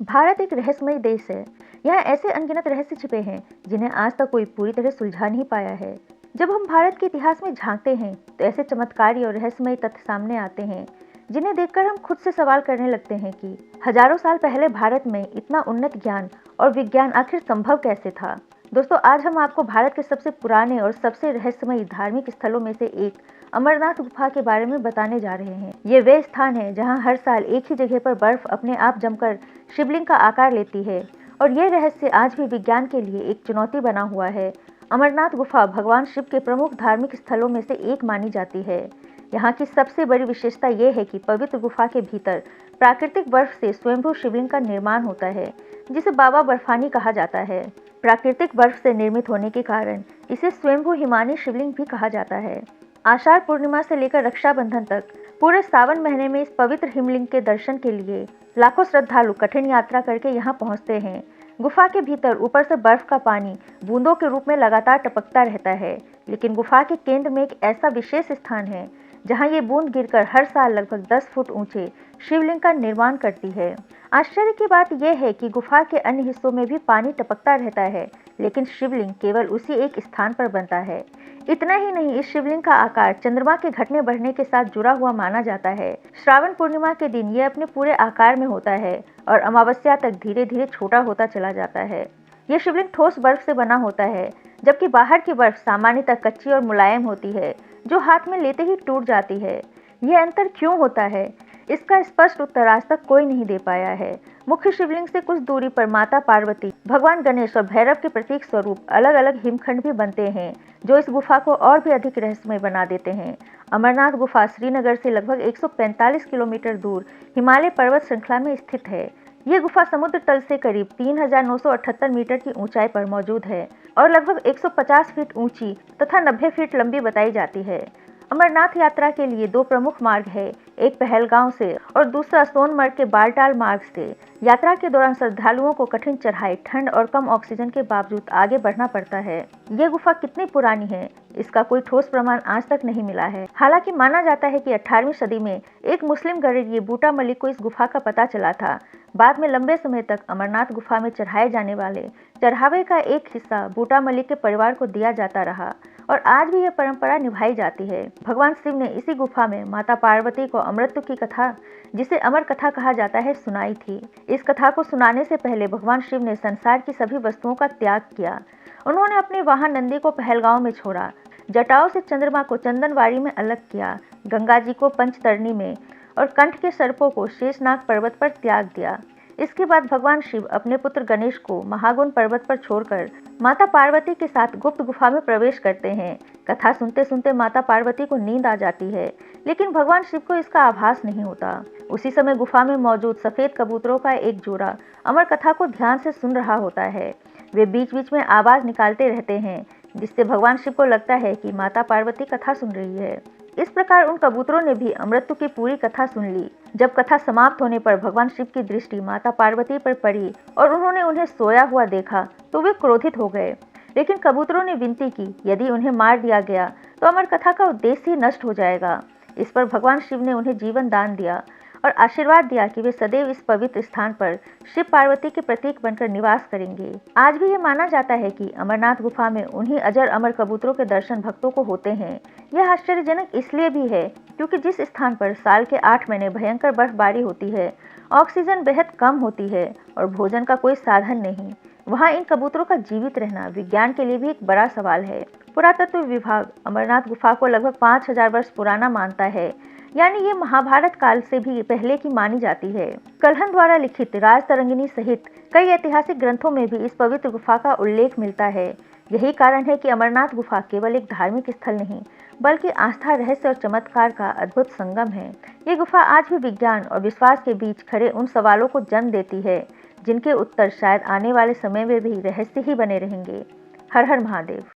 भारत एक रहस्यमय देश है। यहाँ ऐसे अनगिनत रहस्य छिपे हैं जिन्हें आज तक कोई पूरी तरह सुलझा नहीं पाया है। जब हम भारत के इतिहास में झांकते हैं तो ऐसे चमत्कारी और रहस्यमय तथ्य सामने आते हैं जिन्हें देखकर हम खुद से सवाल करने लगते हैं कि हजारों साल पहले भारत में इतना उन्नत ज्ञान और विज्ञान आखिर संभव कैसे था। दोस्तों, आज हम आपको भारत के सबसे पुराने और सबसे रहस्यमय धार्मिक स्थलों में से एक अमरनाथ गुफा के बारे में बताने जा रहे हैं। ये वे स्थान है जहां हर साल एक ही जगह पर बर्फ अपने आप जमकर शिवलिंग का आकार लेती है और ये रहस्य आज भी विज्ञान के लिए एक चुनौती बना हुआ है। अमरनाथ गुफा भगवान शिव के प्रमुख धार्मिक स्थलों में से एक मानी जाती है। यहाँ की सबसे बड़ी विशेषता ये है कि पवित्र गुफा के भीतर प्राकृतिक बर्फ से स्वयंभू शिवलिंग का निर्माण होता है, जिसे बाबा बर्फानी कहा जाता है। प्राकृतिक बर्फ से निर्मित होने के कारण इसे स्वयंभू हिमानी शिवलिंग भी कहा जाता है। आषाढ़ पूर्णिमा से लेकर रक्षाबंधन तक पूरे सावन महीने में इस पवित्र हिमलिंग के दर्शन के लिए लाखों श्रद्धालु कठिन यात्रा करके यहाँ पहुँचते हैं। गुफा के भीतर ऊपर से बर्फ का पानी बूंदों के रूप में लगातार टपकता रहता है, लेकिन गुफा के केंद्र में एक ऐसा विशेष स्थान है जहाँ ये बूंद गिरकर हर साल लगभग 10 फुट ऊंचे शिवलिंग का निर्माण करती है। आश्चर्य की बात यह है कि गुफा के अन्य हिस्सों में भी पानी टपकता रहता है, लेकिन शिवलिंग केवल उसी एक स्थान पर बनता है। इतना ही नहीं, इस शिवलिंग का आकार चंद्रमा के घटने बढ़ने के साथ जुड़ा हुआ माना जाता है। श्रावण पूर्णिमा के दिन यह अपने पूरे आकार में होता है और अमावस्या तक धीरे धीरे छोटा होता चला जाता है। यह शिवलिंग ठोस बर्फ से बना होता है, जबकि बाहर की बर्फ सामान्यतः कच्ची और मुलायम होती है, जो हाथ में लेते ही टूट जाती है। यह अंतर क्यों होता है, इसका स्पष्ट उत्तर आज तक कोई नहीं दे पाया है। मुख्य शिवलिंग से कुछ दूरी पर माता पार्वती, भगवान गणेश और भैरव के प्रतीक स्वरूप अलग अलग हिमखंड भी बनते हैं, जो इस गुफा को और भी अधिक रहस्यमय बना देते हैं। अमरनाथ गुफा श्रीनगर से लगभग 145 किलोमीटर दूर हिमालय पर्वत श्रृंखला में स्थित है। ये गुफा समुद्र तल से करीब 3,978 मीटर की ऊंचाई पर मौजूद है और लगभग 150 फीट ऊंची तथा 90 फीट लंबी बताई जाती है। अमरनाथ यात्रा के लिए दो प्रमुख मार्ग है, एक पहलगांव से और दूसरा सोनमर्ग के बालटाल मार्ग से। यात्रा के दौरान श्रद्धालुओं को कठिन चढ़ाई, ठंड और कम ऑक्सीजन के बावजूद आगे बढ़ना पड़ता है। ये गुफा कितनी पुरानी है, इसका कोई ठोस प्रमाण आज तक नहीं मिला है। हालांकि माना जाता है कि 18वीं सदी में एक मुस्लिम गरीब बूटा मलिक को इस गुफा का पता चला था। बाद में लंबे समय तक अमरनाथ गुफा में चढ़ाए जाने वाले चढ़ावे का एक हिस्सा बूटा मलिक के परिवार को दिया जाता रहा और आज भी यह परंपरा निभाई जाती है। भगवान शिव ने इसी गुफा में माता पार्वती को अमृत की कथा, जिसे अमर कथा कहा जाता है, सुनाई थी। इस कथा को सुनाने से पहले भगवान शिव ने संसार की सभी वस्तुओं का त्याग किया। उन्होंने अपने वाहन नंदी को पहलगांव में छोड़ा, जटाओं से चंद्रमा को चंदनवाड़ी में अलग किया, गंगा जी को पंचतरणी में और कंठ के सर्पों को शेषनाग पर्वत पर त्याग दिया। इसके बाद भगवान शिव अपने पुत्र गणेश को महागुण पर्वत पर छोड़कर माता पार्वती के साथ गुप्त गुफा में प्रवेश करते हैं। कथा सुनते सुनते माता पार्वती को नींद आ जाती है, लेकिन भगवान शिव को इसका आभास नहीं होता। उसी समय गुफा में मौजूद सफेद कबूतरों का एक जोड़ा अमर कथा को ध्यान से सुन रहा होता है। वे बीच बीच में आवाज निकालते रहते हैं, जिससे भगवान शिव को लगता है कि माता पार्वती कथा सुन रही है। इस प्रकार उन कबूतरों ने भी अमृत की पूरी कथा सुन ली। जब कथा समाप्त होने पर भगवान शिव की दृष्टि माता पार्वती पर पड़ी और उन्होंने उन्हें सोया हुआ देखा तो वे क्रोधित हो गए, लेकिन कबूतरों ने विनती की, यदि उन्हें मार दिया गया तो अमर कथा का उद्देश्य ही नष्ट हो जाएगा। इस पर भगवान शिव ने उन्हें जीवन दान दिया और आशीर्वाद दिया कि वे सदैव इस पवित्र स्थान पर शिव पार्वती के प्रतीक बनकर निवास करेंगे। आज भी ये माना जाता है कि अमरनाथ गुफा में उन्हीं अजर अमर कबूतरों के दर्शन भक्तों को होते हैं। यह आश्चर्यजनक इसलिए भी है क्योंकि जिस स्थान पर साल के 8 महीने भयंकर बर्फबारी होती है, ऑक्सीजन बेहद कम होती है और भोजन का कोई साधन नहीं, वहाँ इन कबूतरों का जीवित रहना विज्ञान के लिए भी एक बड़ा सवाल है। पुरातत्व विभाग अमरनाथ गुफा को लगभग 5000 वर्ष पुराना मानता है, यानी ये महाभारत काल से भी पहले की मानी जाती है। कल्हन द्वारा लिखित राजतरंगिणी सहित कई ऐतिहासिक ग्रंथों में भी इस पवित्र गुफा का उल्लेख मिलता है। यही कारण है कि अमरनाथ गुफा केवल एक धार्मिक स्थल नहीं, बल्कि आस्था, रहस्य और चमत्कार का अद्भुत संगम है। ये गुफा आज भी विज्ञान और विश्वास के बीच खड़े उन सवालों को जन्म देती है, जिनके उत्तर शायद आने वाले समय में भी रहस्य ही बने रहेंगे। हर हर महादेव।